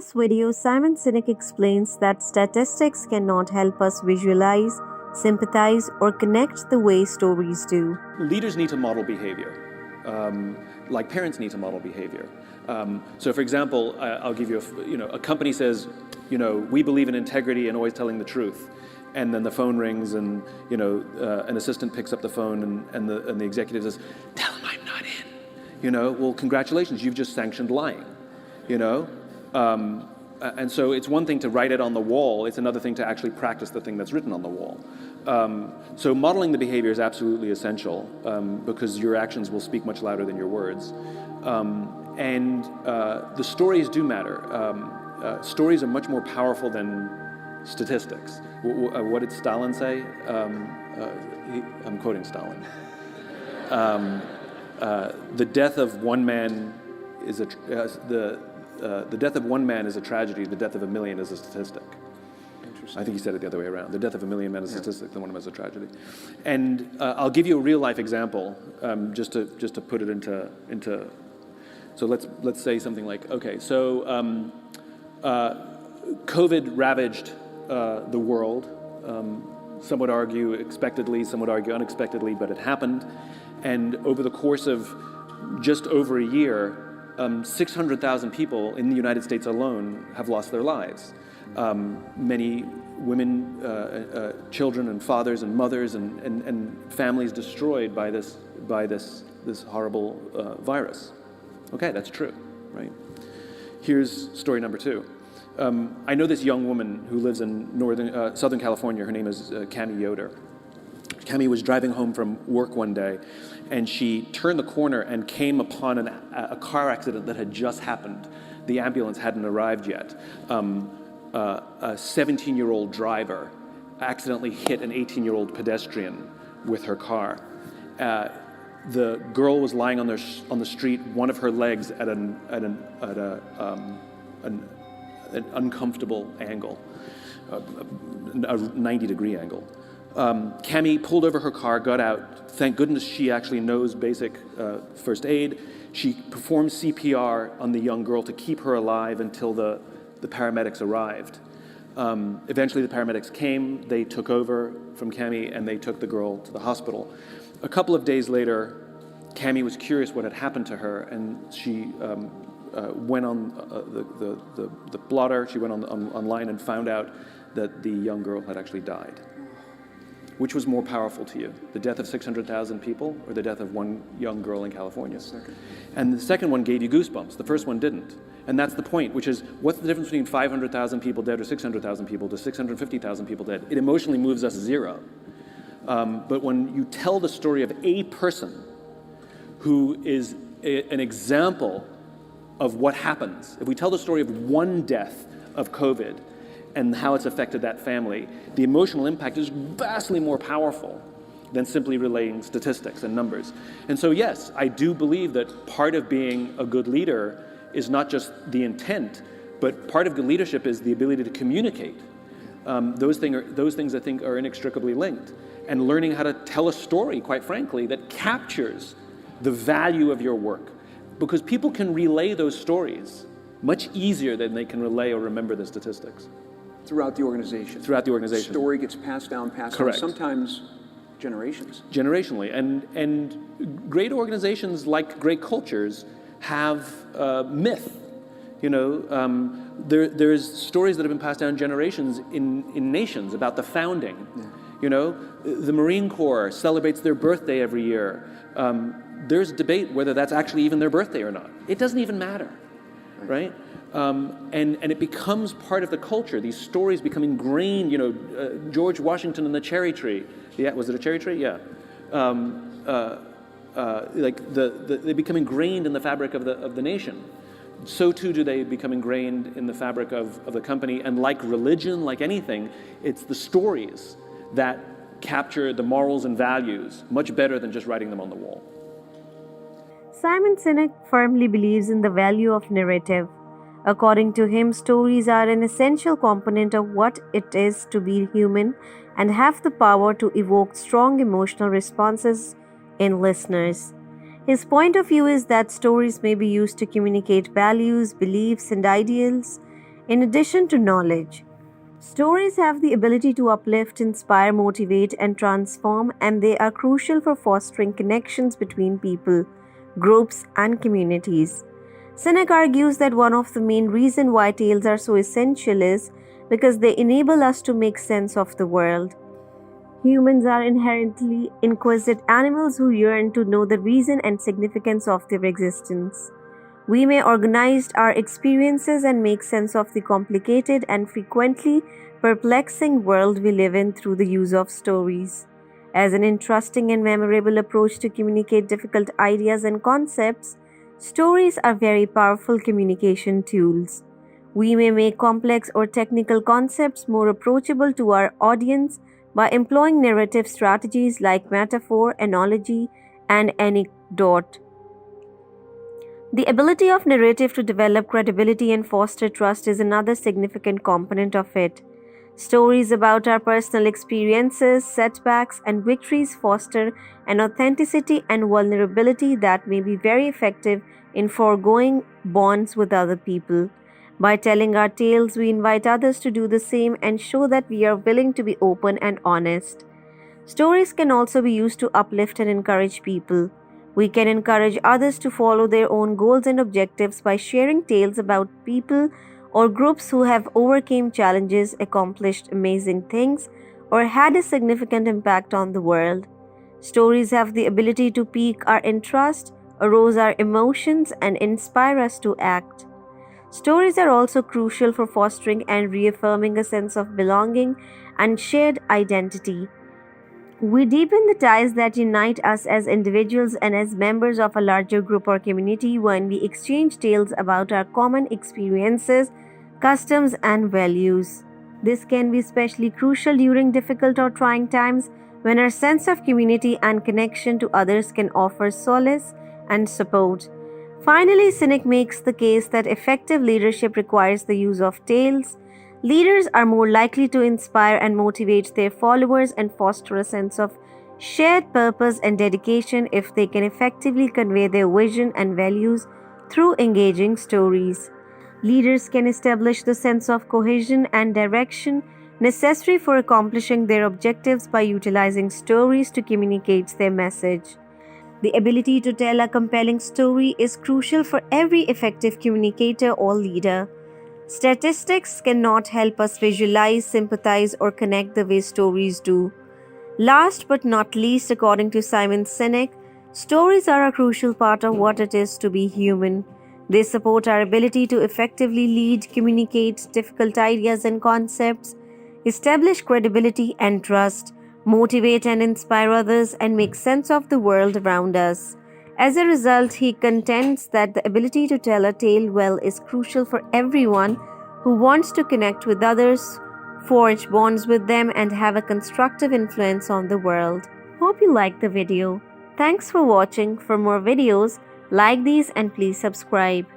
this video, Simon Sinek explains that statistics cannot help us visualize, sympathize, or connect the way stories do. Leaders need to model behavior, like parents need to model behavior. So, for example, I'll give you a company says, we believe in integrity and always telling the truth, and then the phone rings, and an assistant picks up the phone, and the executive says, "Tell him I'm not in." Well, congratulations, you've just sanctioned lying. And so it's one thing to write it on the wall, it's another thing to actually practice the thing that's written on the wall. So modeling the behavior is absolutely essential, because your actions will speak much louder than your words. And the stories do matter. Stories are much more powerful than statistics. What did Stalin say? I'm quoting Stalin. The death of one man is the death of one man is a tragedy. The death of a million is a statistic. I think he said it the other way around. The death of a million men is a statistic. The one of them is a tragedy. And I'll give you a real life example, just to put it into. So let's say something like, okay, so COVID ravaged the world. Some would argue expectedly, some would argue unexpectedly, but it happened. And over the course of just over a year, 600,000 people in the United States alone have lost their lives. Many women, children, and fathers, and mothers, and families destroyed by this horrible virus. Okay, that's true, right? Here's story number 2. I know this young woman who lives in Southern California. Her name is Cami Yoder. Cami was driving home from work one day, and she turned the corner and came upon a car accident that had just happened. The ambulance hadn't arrived yet. A 17-year-old driver accidentally hit an 18-year-old pedestrian with her car. The girl was lying on the street, one of her legs at an uncomfortable angle, a 90-degree angle. Cami pulled over her car, got out. Thank goodness she actually knows basic first aid. She performed CPR on the young girl to keep her alive until the paramedics arrived. Eventually the paramedics came, they took over from Cami, and they took the girl to the hospital. A couple of days later, Cami was curious what had happened to her, and she went on the blotter. She went online and found out that the young girl had actually died. Which was more powerful to you, the death of 600,000 people or the death of one young girl in California? Second. And the second one gave you goosebumps. The first one didn't. And that's the point, which is, what's the difference between 500,000 people dead or 600,000 people to 650,000 people dead? It emotionally moves us zero. But when you tell the story of a person who is an example of what happens, if we tell the story of one death of COVID and how it's affected that family, the emotional impact is vastly more powerful than simply relaying statistics and numbers. And so yes, I do believe that part of being a good leader is not just the intent, but part of good leadership is the ability to communicate. Those things I think are inextricably linked. And learning how to tell a story, quite frankly, that captures the value of your work. Because people can relay those stories much easier than they can relay or remember the statistics. Throughout the organization. Throughout the organization. Story gets passed down, Correct. sometimes generations. Generationally. And great organizations, like great cultures, have myth. There's stories that have been passed down generations in nations about the founding. Yeah. The Marine Corps celebrates their birthday every year. There's debate whether that's actually even their birthday or not. It doesn't even matter, right? And it becomes part of the culture. These stories become ingrained. George Washington and the cherry tree. Yeah, was it a cherry tree? Yeah. They become ingrained in the fabric of the nation. So too do they become ingrained in the fabric of the company. And like religion, like anything, it's the stories that capture the morals and values much better than just writing them on the wall. Simon Sinek firmly believes in the value of narrative. According to him, stories are an essential component of what it is to be human and have the power to evoke strong emotional responses in listeners. His point of view is that stories may be used to communicate values, beliefs, and ideals in addition to knowledge. Stories have the ability to uplift, inspire, motivate, and transform, and they are crucial for fostering connections between people, groups, and communities. Sinek argues that one of the main reasons why tales are so essential is because they enable us to make sense of the world. Humans are inherently inquisitive animals who yearn to know the reason and significance of their existence. We may organize our experiences and make sense of the complicated and frequently perplexing world we live in through the use of stories. As an interesting and memorable approach to communicate difficult ideas and concepts, stories are very powerful communication tools. We may make complex or technical concepts more approachable to our audience by employing narrative strategies like metaphor, analogy, and anecdote. The ability of narrative to develop credibility and foster trust is another significant component of it. Stories about our personal experiences, setbacks, and victories foster an authenticity and vulnerability that may be very effective in foregoing bonds with other people. By telling our tales, we invite others to do the same and show that we are willing to be open and honest. Stories can also be used to uplift and encourage people. We can encourage others to follow their own goals and objectives by sharing tales about people or groups who have overcome challenges, accomplished amazing things, or had a significant impact on the world. Stories have the ability to pique our interest, arouse our emotions, and inspire us to act. Stories are also crucial for fostering and reaffirming a sense of belonging and shared identity. We deepen the ties that unite us as individuals and as members of a larger group or community when we exchange tales about our common experiences, customs, and values. This can be especially crucial during difficult or trying times when our sense of community and connection to others can offer solace and support. Finally, Sinek makes the case that effective leadership requires the use of tales. Leaders are more likely to inspire and motivate their followers and foster a sense of shared purpose and dedication if they can effectively convey their vision and values through engaging stories. Leaders can establish the sense of cohesion and direction necessary for accomplishing their objectives by utilizing stories to communicate their message. The ability to tell a compelling story is crucial for every effective communicator or leader. Statistics cannot help us visualize, sympathize, or connect the way stories do. Last but not least, according to Simon Sinek, stories are a crucial part of what it is to be human. They support our ability to effectively lead, communicate difficult ideas and concepts, establish credibility and trust, motivate and inspire others, and make sense of the world around us. As a result, he contends that the ability to tell a tale well is crucial for everyone who wants to connect with others, forge bonds with them, and have a constructive influence on the world. Hope you liked the video. Thanks for watching. For more videos, like these and please subscribe.